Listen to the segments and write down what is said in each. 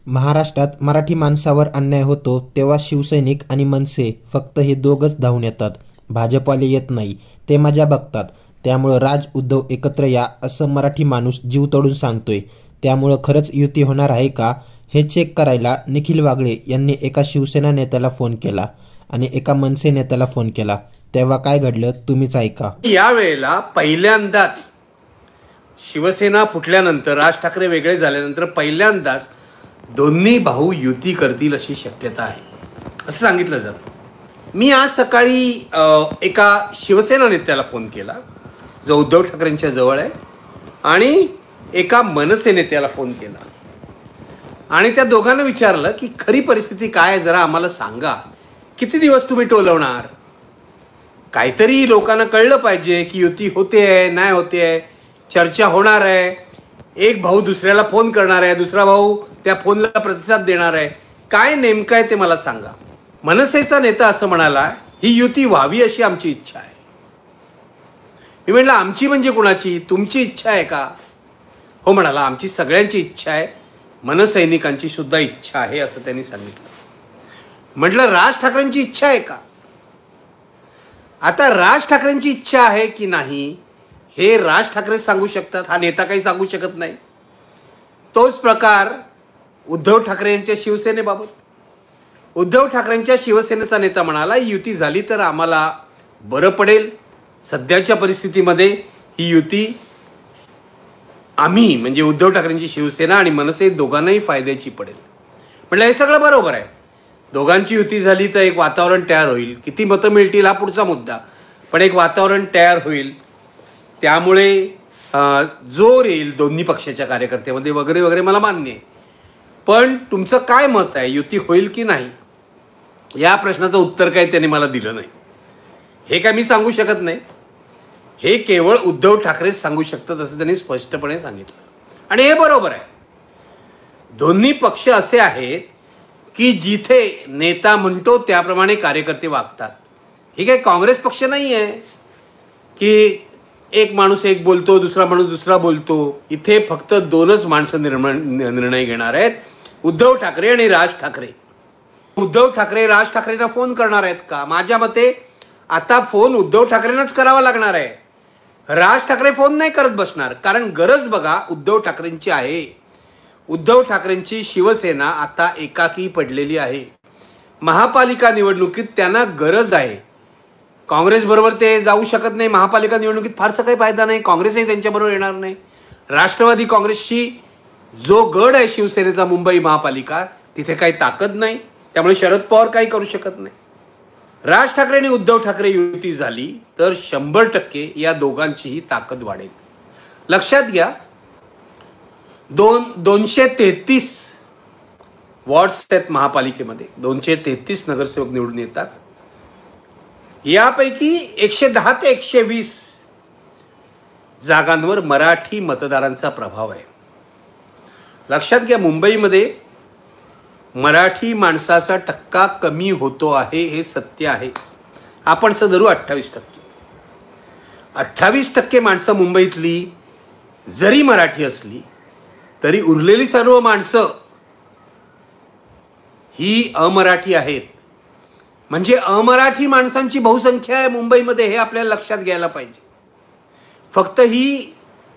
महाराष्ट्रात मराठी माणसावर अन्याय होतो तेव्हा शिवसैनिक आणि मनसे फक्त हे दोघच धावून येतात. भाजपवाले येत नाही, ते मजा बघतात. त्यामुळं राज उद्धव एकत्र या असं मराठी माणूस जीव तोडून सांगतोय. त्यामुळं खरंच युती होणार आहे का हे चेक करायला निखिल वागळे यांनी एका शिवसेना नेत्याला फोन केला आणि एका मनसे नेत्याला फोन केला. तेव्हा काय घडलं तुम्हीच ऐका. यावेळेला पहिल्यांदाच शिवसेना फुटल्यानंतर, राज ठाकरे वेगळे झाल्यानंतर पहिल्यांदाच दोन्ही भाऊ युती करतील अशी शक्यता आहे असं सांगितलं जातं. मी आज सकाळी एका शिवसेना नेत्याला फोन केला जो उद्धव ठाकरेंच्या जवळ आहे आणि एका मनसे नेत्याला फोन केला आणि त्या दोघांना विचारलं की खरी परिस्थिती काय आहे, जरा आम्हाला सांगा. किती दिवस तुम्ही टोलवणार? काहीतरी लोकांना कळलं पाहिजे की युती होते आहे, नाही होते आहे, चर्चा होणार आहे. एक भाऊ दुसऱ्याला फोन करणार आहे, दुसरा भाऊ त्या फोनला प्रतिसाद देणार आहे. काय नेमकं आहे ते मला सांगा. मनसेचा नेता असं म्हणाला, ही युती व्हावी अशी आमची इच्छा आहे. मी म्हटलं आमची म्हणजे कुणाची? तुमची इच्छा आहे का? हो म्हणाला, आमची सगळ्यांची इच्छा आहे, मनसैनिकांची सुद्धा इच्छा आहे असं त्यांनी सांगितलं. म्हटलं राज ठाकरेंची इच्छा आहे का? आता राज ठाकरेंची इच्छा आहे की नाही हे राज ठाकरे सांगू शकतात, हा नेता काही सांगू शकत नाही. तोच प्रकार उद्धव ठाकरे यांच्या शिवसेनेबाबत. उद्धव ठाकरेंच्या शिवसेनेचा नेता म्हणाला, युती झाली तर आम्हाला बरं पडेल. सध्याच्या परिस्थितीमध्ये ही युती आम्ही म्हणजे उद्धव ठाकरेंची शिवसेना आणि मनसे दोघांनाही फायद्याची पडेल. म्हटलं हे सगळं बरोबर आहे. दोघांची युती झाली तर एक वातावरण तयार होईल. किती मतं मिळतील हा पुढचा मुद्दा, पण एक वातावरण तयार होईल. त्यामुळे जोर येईल दोन्ही पक्षाच्या कार्यकर्त्यामध्ये वगैरे वगैरे, मला मान्य आहे. पण तुमचं काय मत आहे, युती होईल की नाही या प्रश्नाचं उत्तर काय त्यांनी मला दिलं नाही. हे काय मी सांगू शकत नाही, हे केवळ उद्धव ठाकरेच सांगू शकतात असं त्यांनी स्पष्टपणे सांगितलं. आणि हे बरोबर आहे. दोन्ही पक्ष असे आहेत की जिथे नेता म्हणतो त्याप्रमाणे कार्यकर्ते वागतात. ही काही काँग्रेस पक्ष नाही आहे की एक माणूस एक बोलतो, दुसरा माणूस दुसरा बोलतो. इथे फक्त दोनच माणसं निर्णय घेणार आहेत, उद्धव ठाकरे आणि राज ठाकरे. उद्धव ठाकरे राज ठाकरेंना फोन करणार आहेत का? माझ्या मते आता फोन उद्धव ठाकरेंनाच करावा लागणार आहे. राज ठाकरे फोन नाही करत बसणार, कारण गरज बघा उद्धव ठाकरेंची आहे. उद्धव ठाकरेंची शिवसेना आता एकाकी पडलेली आहे. महापालिका निवडणुकीत त्यांना गरज आहे. काँग्रेस बरोबर ते जाऊ शकत नाही. महापालिका निवडणुकीत फारसा काही फायदा नाही. काँग्रेसही त्यांच्याबरोबर येणार नाही. राष्ट्रवादी काँग्रेसची जो गड आहे शिवसेनेचा मुंबई महापालिका, तिथे काही ताकद नाही. त्यामुळे शरद पवार काही करू शकत नाही. राज ठाकरे आणि उद्धव ठाकरे युती झाली तर 100% या दोघांचीही ताकद वाढेल. लक्षात घ्या, 233 वॉर्ड्स आहेत महापालिकेमध्ये. 233 नगरसेवक निवडून येतात. यापैकी 110 ते 120 जागांवर मराठी मतदारांचा प्रभाव आहे. लक्षात घ्या, मुंबईमध्ये मराठी माणसाचा टक्का कमी होतो आहे, हे सत्य आहे. आपण असं धरू 28%. 28% माणसं मुंबईतली जरी मराठी असली तरी उरलेली सर्व माणसं ही अमराठी आहेत. म्हणजे अमराठी माणसांची बहुसंख्या आहे मुंबईमध्ये, हे आपल्याला लक्षात घ्यायला पाहिजे. फक्त ही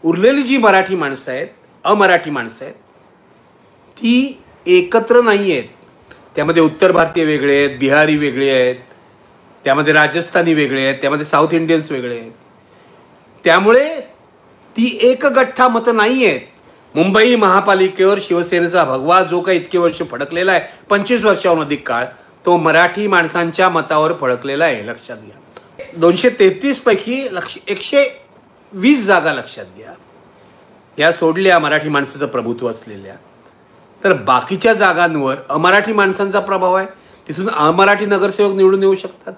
उरलेली जी मराठी माणसं आहेत, अमराठी माणसं आहेत, ती एकत्र नाही आहेत. त्यामध्ये उत्तर भारतीय वेगळे आहेत, बिहारी वेगळे आहेत, त्यामध्ये राजस्थानी वेगळे आहेत, त्यामध्ये साऊथ इंडियन्स वेगळे आहेत. त्यामुळे ती एक गठ्ठा मतं नाही आहेत. मुंबई महापालिकेवर शिवसेनेचा भगवा जो काही इतके वर्ष फडकलेला आहे, 25 वर्षाहून अधिक काळ, तो मराठी माणसांच्या मतावर फडकलेला आहे. लक्षात घ्या, 233 पैकी 120 जागा लक्षात घ्या या सोडल्या मराठी माणसाचं प्रभुत्व असलेल्या, तर बाकीच्या जागांवर अमराठी माणसांचा प्रभाव आहे. तिथून अमराठी नगरसेवक निवडून येऊ शकतात.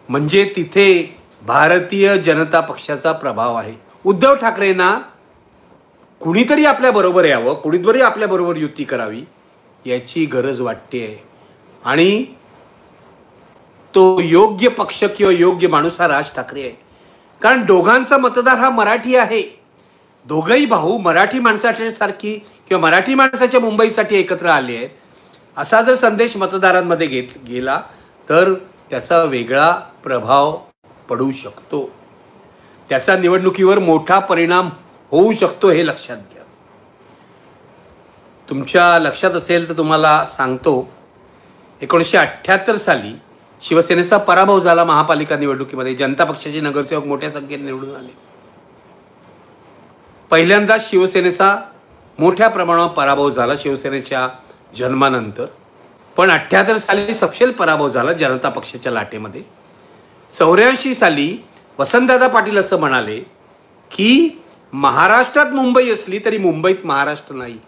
म्हणजे तिथे भारतीय जनता पक्षाचा प्रभाव आहे. उद्धव ठाकरेंना कुणीतरी आपल्या बरोबर यावं, कुणीतरी आपल्या बरोबर युती करावी याची गरज वाटते. आणि तो योग्य पक्ष किंवा योग्य माणूस हा राज ठाकरे आहे. कारण दोघांचा मतदार हा मराठी आहे. दोघंही भाऊ मराठी माणसासारखी किंवा मराठी माणसाच्या मुंबईसाठी एकत्र आले आहेत असा जर संदेश मतदारांमध्ये गेला तर त्याचा वेगळा प्रभाव पडू शकतो, त्याचा निवडणुकीवर मोठा परिणाम होऊ शकतो, हे लक्षात घ्या. तुमच्या लक्षात असेल तर तुम्हाला सांगतो, 1978 साली शिवसेनेचा पराभव झाला महापालिका निवडणुकीमध्ये. जनता पक्षाचे नगरसेवक मोठ्या संख्येने निवडून आले. पहिल्यांदा शिवसेनेचा मोठ्या प्रमाणावर पराभव झाला शिवसेनेच्या जन्मानंतर. पण 78 साली सपशेल पराभव झाला जनता पक्षाच्या लाटेमध्ये. 84 साली वसंतदादा पाटील असं म्हणाले की महाराष्ट्रात मुंबई असली तरी मुंबईत महाराष्ट्र नाही.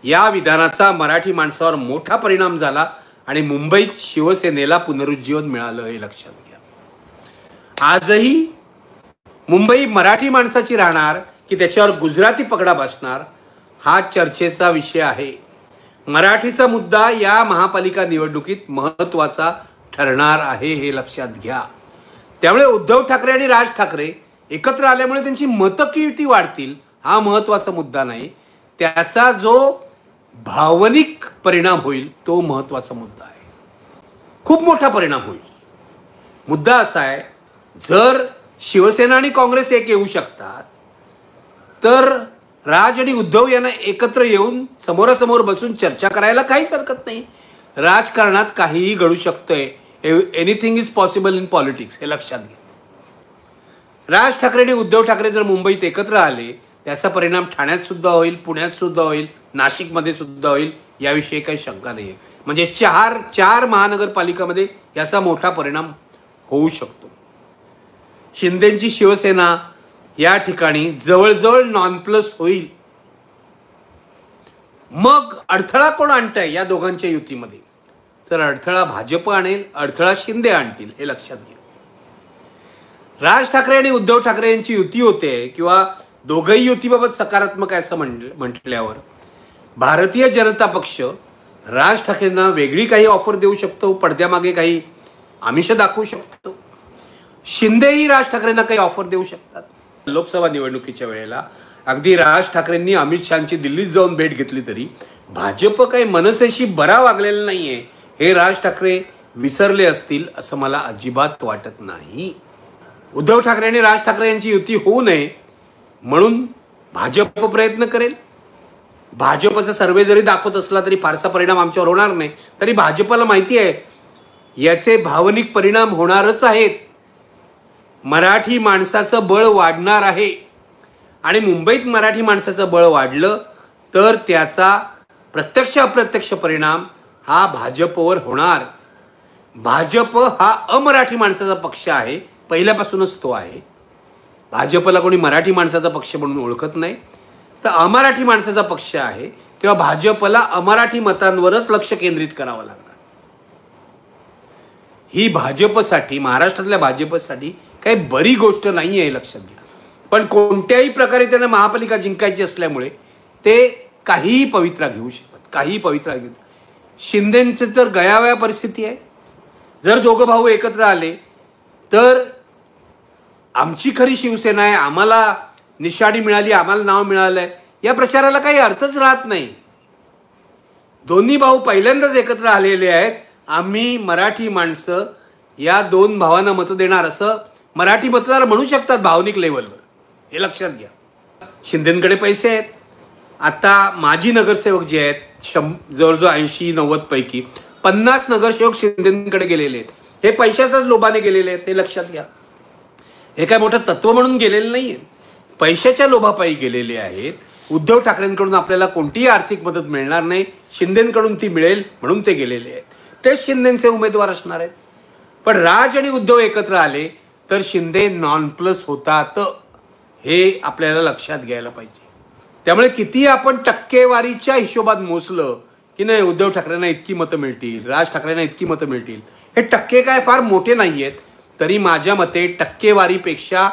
या विधानाचा मराठी माणसावर मोठा परिणाम झाला आणि मुंबईत शिवसेनेला पुनरुज्जीवन मिळालं, हे लक्षात घ्या. आजही मुंबई मराठी माणसाची राहणार की त्याच्यावर गुजराती पगडा बसणार हा चर्चेचा विषय आहे. मराठीचा मुद्दा या महापालिका निवडणुकीत महत्त्वाचा ठरणार आहे, हे लक्षात घ्या. त्यामुळे उद्धव ठाकरे आणि राज ठाकरे एकत्र आल्यामुळे त्यांची मतं किती वाढतील हा महत्त्वाचा मुद्दा नाही, त्याचा जो भावनिक परिणाम होईल तो महत्त्वाचा मुद्दा आहे. खूप मोठा परिणाम होईल. मुद्दा असा आहे, जर शिवसेना आणि काँग्रेस एक येऊ शकतात तर राज आणि उद्धव यांना एकत्र येऊन समोरासमोर बसून चर्चा करायला काहीच हरकत नाही. राजकारणात काहीही घडू शकतंय. Anything is possible in politics, हे लक्षात घ्या. राज ठाकरे आणि उद्धव ठाकरे जर मुंबईत एकत्र आले त्याचा परिणाम ठाण्यात सुद्धा होईल, पुण्यात सुद्धा होईल, नाशिकमध्ये सुद्धा होईल, याविषयी काही शंका नाही आहे. म्हणजे चार महानगरपालिकामध्ये याचा मोठा परिणाम होऊ शकतो. शिंदेची शिवसेना या ठिकाणी जवळजवळ नॉन प्लस होईल. मग अडथळा कोण आणताय या दोघांच्या युतीमध्ये? तर अडथळा भाजप आणेल, अडथळा शिंदे आणतील, हे लक्षात घ्या. राज ठाकरे आणि उद्धव ठाकरे यांची युती होते किंवा दोघंही युतीबाबत सकारात्मक आहे असं म्हटल्यावर भारतीय जनता पक्ष राज ठाकरेंना वेगळी काही ऑफर देऊ शकतो, पडद्यामागे काही आमिष दाखवू शकतो. शिंदेही राज ठाकरेंना काही ऑफर देऊ शकतात. लोकसभा निवडणुकीच्या वेळेला अगदी राज ठाकरेंनी अमित शहाची दिल्लीत जाऊन भेट घेतली तरी भाजप काही मनसेशी बरा वागलेला नाहीये हे राज ठाकरे विसरले असतील असं मला अजिबात वाटत नाही. उद्धव ठाकरे आणि राज ठाकरे यांची युती होऊ नये म्हणून भाजप प्रयत्न करेल. भाजपचा सर्वे जरी दाखवत असला तरी फारसा परिणाम आमच्यावर होणार नाही. तरी भाजपला माहिती आहे याचे भावनिक परिणाम होणारच आहेत. मराठी माणसाचं बळ वाढणार आहे आणि मुंबईत मराठी माणसाचं बळ वाढलं तर त्याचा प्रत्यक्ष अप्रत्यक्ष परिणाम हा भाजपवर होणार. भाजप हा अमराठी माणसाचा पक्ष आहे, पहिल्यापासूनच तो आहे. भाजपला कोणी मराठी माणसाचा पक्ष म्हणून ओळखत नाही, तर अमराठी माणसाचा पक्ष आहे. तेव्हा भाजपला अमराठी मतांवरच लक्ष केंद्रित करावं लागणार. ही भाजपसाठी, महाराष्ट्रातल्या भाजपसाठी काही बरी गोष्ट नाही आहे, लक्षात घ्या. पण कोणत्याही प्रकारे त्यांना महापालिका जिंकायची असल्यामुळे ते काहीही पवित्रा घेऊ शकतात, काहीही पवित्रा घेऊ. शिंदेंची तर गयावया परिस्थिती आहे. जर दोघं भाऊ एकत्र आले तर आमची खरी शिवसेना आहे, आम्हाला निशाणी मिळाली, आम्हाला नाव मिळालंय, या प्रचाराला काही अर्थच राहत नाही. दोन्ही भाऊ पहिल्यांदाच एकत्र आलेले आहेत. आम्ही मराठी माणसं या दोन भावांना मतं देणार असं मराठी मतदार म्हणू शकतात भावनिक लेवलवर, हे लक्षात घ्या. शिंदेंकडे पैसे आहेत. आता माजी नगरसेवक जे आहेत जवळजवळ 80-90 पैकी 50 नगरसेवक शिंदेंकडे गेलेले आहेत. हे पैशाच्याच लोभाने गेलेले आहेत, हे लक्षात घ्या. हे काय मोठं तत्व म्हणून गेलेलं नाहीये, पैशाच्या लोभापायी गेलेले आहेत. उद्धव ठाकरेंकडून आपल्याला कोणतीही आर्थिक मदत मिळणार नाही, शिंदेंकडून ती मिळेल म्हणून ते गेलेले आहेत. तेच शिंदेचे उमेदवार असणार आहेत. पण राज आणि उद्धव एकत्र आले तर शिंदे नॉन प्लस होतात, हे आपल्याला लक्षात घ्यायला पाहिजे. त्यामुळे किती आपण टक्केवारीच्या हिशोबात मोजलं की नाही उद्धव ठाकरेंना इतकी मतं मिळतील, राज ठाकरेंना इतकी मतं मिळतील, हे टक्के काय फार मोठे नाही आहेत. तरी माझ्या मते टक्केवारीपेक्षा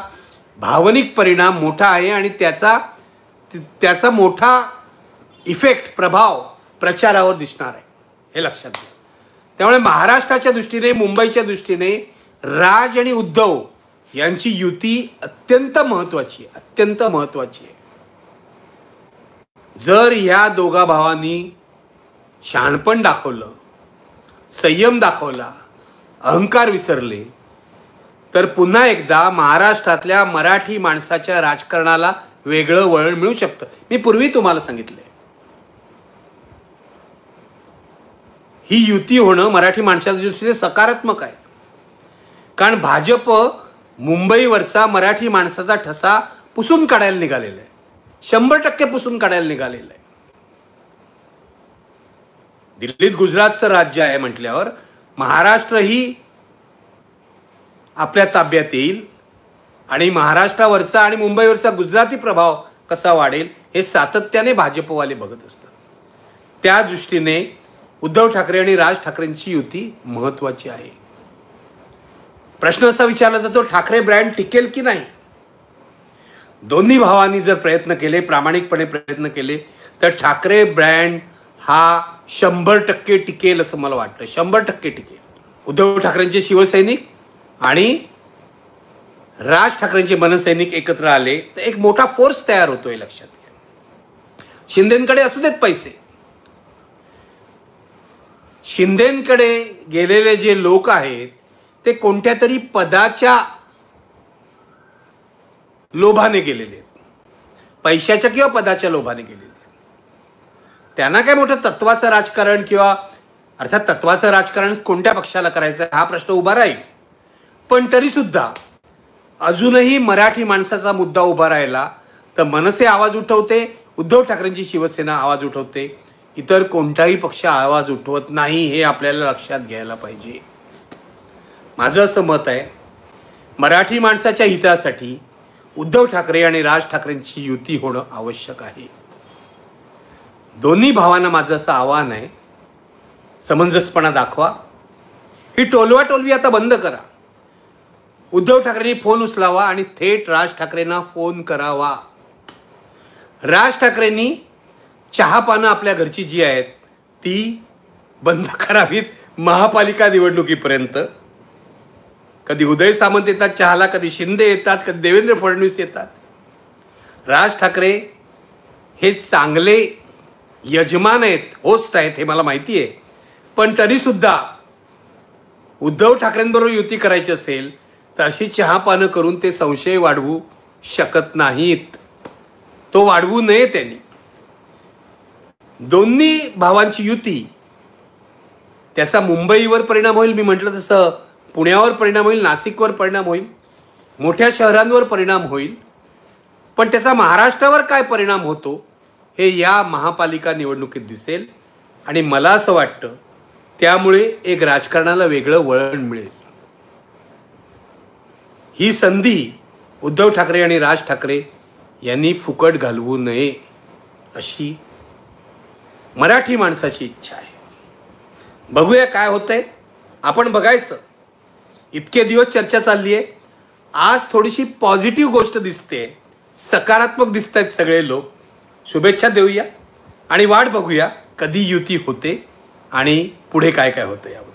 भावनिक परिणाम मोठा आहे आणि त्याचा मोठा इफेक्ट, प्रभाव प्रचारावर दिसणार आहे, हे लक्षात घ्या. त्यामुळे महाराष्ट्राच्या दृष्टीने, मुंबईच्या दृष्टीने राज आणि उद्धव यांची युती अत्यंत महत्त्वाची आहे, अत्यंत महत्त्वाची आहे. जर ह्या दोघा भावांनी शहाणपण दाखवलं, संयम दाखवला, अहंकार विसरले, तर पुन्हा एकदा महाराष्ट्रातल्या मराठी माणसाच्या राजकारणाला वेगळं वळण मिळू शकतं. मी पूर्वी तुम्हाला सांगितलंय, ही युती होणं मराठी माणसाच्या दृष्टीने सकारात्मक आहे. कारण भाजप मुंबईवरचा मराठी माणसाचा ठसा पुसून काढायला निघालेला आहे, 100% पुसून काढायला निघालेला आहे. दिल्लीत गुजरातचं राज्य आहे म्हटल्यावर महाराष्ट्रही आपल्या ताब्यात येईल आणि महाराष्ट्रावरचा आणि मुंबईवरचा गुजराती प्रभाव कसा वाढेल हे सातत्याने भाजपवाले बघत असतात. त्या दृष्टीने उद्धव ठाकरे आणि राज ठाकरेंची युती महत्त्वाची आहे. प्रश्न असा विचारला जातो, ठाकरे ब्रँड टिकेल की नाही? दोन्ही भावांनी जर प्रयत्न केले, प्रामाणिकपणे प्रयत्न केले, तर ठाकरे ब्रँड हा 100% टिकेल असं मला वाटतं. 100% टिकेल. उद्धव ठाकरेंचे शिवसैनिक आणि राज ठाकरेंचे मनसैनिक एकत्र आले तर एक मोठा फोर्स तयार होतोय, लक्षात घ्या. शिंदेंकडे असू देत पैसे, शिंदेंकडे गेलेले जे लोक आहेत ते कोणत्या तरी पदाच्या लोभाने गेलेले आहेत, पैशाच्या किंवा पदाच्या लोभाने गेलेले आहेत. त्यांना काय मोठं तत्वाचं राजकारण किंवा अर्थात तत्वाचं राजकारण कोणत्या पक्षाला करायचं हा प्रश्न उभा राहील. पण तरी सुद्धा अजूनही मराठी माणसाचा मुद्दा उभा राहिला तर मनसे आवाज उठवते, उद्धव ठाकरेंची शिवसेना आवाज उठवते, इतर कोणताही पक्ष आवाज उठवत नाही. हे आपल्याला लक्षात घ्यायला पाहिजे. माझं असं मत आहे, मराठी माणसाच्या हितासाठी उद्धव ठाकरे आणि राज ठाकरेंची युती होणं आवश्यक आहे. दोन्ही भावांना माझं असं आव्हान आहे, समंजसपणा दाखवा. ही टोलवाटोलवी आता बंद करा. उद्धव ठाकरेंनी फोन उचलावा आणि थेट राज ठाकरेंना फोन करावा. राज ठाकरेंनी चहापानं आपल्या घरची जी आहेत ती बंद करावीत महापालिका निवडणुकीपर्यंत. कधी उदय सामंत येतात चहाला, कधी शिंदे येतात, कधी देवेंद्र फडणवीस येतात. राज ठाकरे हे चांगले यजमान आहेत, होस्ट आहेत, हे मला माहिती आहे. पण तरी सुद्धा उद्धव ठाकरेंबरोबर युती करायची असेल तर अशी चहापानं करून ते संशय वाढवू शकत नाहीत. तो वाढवू नये त्यांनी. दोन्ही भावांची युती, त्याचा मुंबईवर परिणाम होईल, मी म्हटलं तसं पुण्यावर परिणाम होईल, नाशिकवर परिणाम होईल, मोठ्या शहरांवर परिणाम होईल. पण त्याचा महाराष्ट्रावर काय परिणाम होतो हे या महापालिका निवडणुकीत दिसेल. आणि मला असं वाटतं त्यामुळे एक राजकारणाला वेगळं वळण मिळेल. ही संधी उद्धव ठाकरे आणि राज ठाकरे यांनी फुकट घालवू नये अशी मराठी माणसाची इच्छा आहे. बघूया काय होतंय, आपण बघायचं. इतके दिवस चर्चा चालली आहे, आज थोडीशी पॉझिटिव्ह गोष्ट दिसते, सकारात्मक दिसत आहेत सगळे लोक. शुभेच्छा देऊया आणि वाट बघूया कधी युती होते आणि पुढे काय काय होतं यावर.